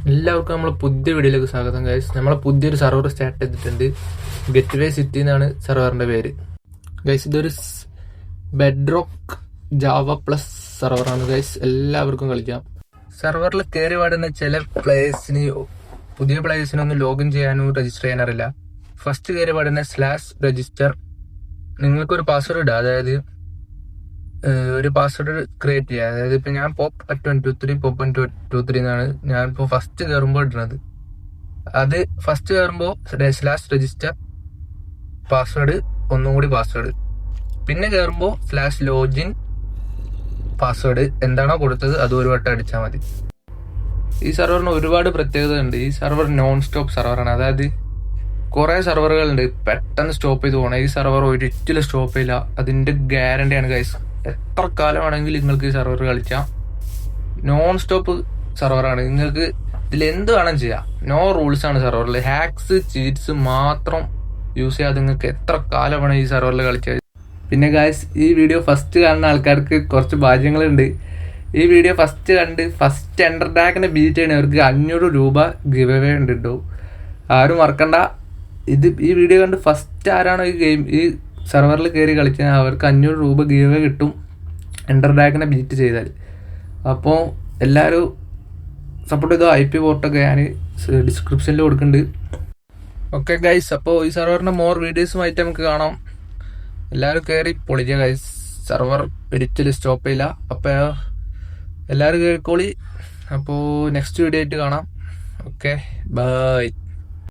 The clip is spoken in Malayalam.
എല്ലാവർക്കും നമ്മളെ പുതിയ വീഡിയോയിലേക്ക് സ്വാഗതം ഗൈസ്. നമ്മളെ പുതിയൊരു സെർവർ സ്റ്റാർട്ട് ചെയ്തിട്ടുണ്ട്. ഗെറ്റ്വേ സിറ്റി എന്നാണ് സെർവറിന്റെ പേര് ഗൈസ്. ഇതൊരു ബെഡ്റോക്ക് ജാവ പ്ലസ് സെർവറാണ് ഗൈസ്. എല്ലാവർക്കും കളിക്കാം. സെർവറിൽ കയറി പാടുന്ന ചില പ്ലേയേഴ്സിന്, പുതിയ പ്ലേയേഴ്സിനൊന്നും ലോഗിൻ ചെയ്യാനോ രജിസ്റ്റർ ചെയ്യാൻ അറിയില്ല. ഫസ്റ്റ് കയറി പാടുന്ന /രജിസ്റ്റർ. നിങ്ങൾക്കൊരു പാസ്വേഡ് ഇടുക, അതായത് ഒരു പാസ്വേഡ് ക്രിയേറ്റ് ചെയ്യുക. അതായത് ഇപ്പം ഞാൻ pop123 pop123 എന്നാണ് ഞാനിപ്പോൾ ഫസ്റ്റ് കയറുമ്പോൾ ഇടുന്നത്. അത് ഫസ്റ്റ് കയറുമ്പോൾ /രജിസ്റ്റർ പാസ്വേഡ്, ഒന്നും കൂടി പാസ്വേഡ്. പിന്നെ കയറുമ്പോൾ /ലോഗിൻ പാസ്വേഡ് എന്താണോ കൊടുത്തത് അത് ഒരു വട്ടം അടിച്ചാൽ മതി. ഈ സെർവറിന് ഒരുപാട് പ്രത്യേകത ഉണ്ട്. ഈ സെർവർ നോൺ സ്റ്റോപ്പ് സെർവറാണ്. അതായത് കുറേ സെർവറുകളുണ്ട് പെട്ടെന്ന് സ്റ്റോപ്പ് ചെയ്ത് പോകണം. ഈ സെർവർ ഒരിക്കലും സ്റ്റോപ്പ് ചെയ്യില്ല. അതിൻ്റെ ഗ്യാരണ്ടിയാണ് ഗൈസ്. എത്ര കാലമാണെങ്കിലും നിങ്ങൾക്ക് ഈ സെർവർ കളിക്കാം. നോൺ സ്റ്റോപ്പ് സെർവറാണ്. നിങ്ങൾക്ക് ഇതിൽ എന്ത് വേണം ചെയ്യാം. നോ റൂൾസ് ആണ് സെർവറിൽ. ഹാക്സ്, ചീറ്റ്സ് മാത്രം യൂസ് ചെയ്യാതെ നിങ്ങൾക്ക് എത്ര കാലം വേണം ഈ സെർവറിൽ കളിച്ചാൽ. പിന്നെ ഗൈസ്, ഈ വീഡിയോ ഫസ്റ്റ് കാണുന്ന ആൾക്കാർക്ക് കുറച്ച് ഭാഗ്യങ്ങളുണ്ട്. ഈ വീഡിയോ ഫസ്റ്റ് കണ്ട് ഫസ്റ്റ് എൻ്റർ ടാക്കിനെ ബീറ്റ് ചെയ്യണവർക്ക് 500 രൂപ ഗിവ് അവേ ഉണ്ട് കേട്ടോ. ആരും മറക്കണ്ട. ഈ വീഡിയോ കണ്ട് ഫസ്റ്റ് ആരാണോ ഈ സെർവറിൽ കയറി കളിച്ചാൽ അവർക്ക് 500 രൂപ ഗിവ് അവേ കിട്ടും, എൻ്റർ ടാക്കിനെ ബീറ്റ് ചെയ്താൽ. അപ്പോൾ എല്ലാവരും സപ്പോർട്ട് ചെയ്തോ. IP പോർട്ടൊക്കെ ഞാൻ ഡിസ്ക്രിപ്ഷനിൽ കൊടുക്കുന്നുണ്ട്. ഓക്കെ ഗൈസ്, അപ്പോൾ ഈ സെർവറിൻ്റെ മോർ വീഡിയോസുമായിട്ട് നമുക്ക് കാണാം. എല്ലാവരും കയറി പൊളിക്കുക ഗൈസ്. സെർവർ ഒരിക്കലും സ്റ്റോപ്പ് ചെയ്യില്ല. അപ്പോൾ എല്ലാവരും കയറിക്കോളി. അപ്പോൾ നെക്സ്റ്റ് വീഡിയോ ആയിട്ട് കാണാം. Okay, by.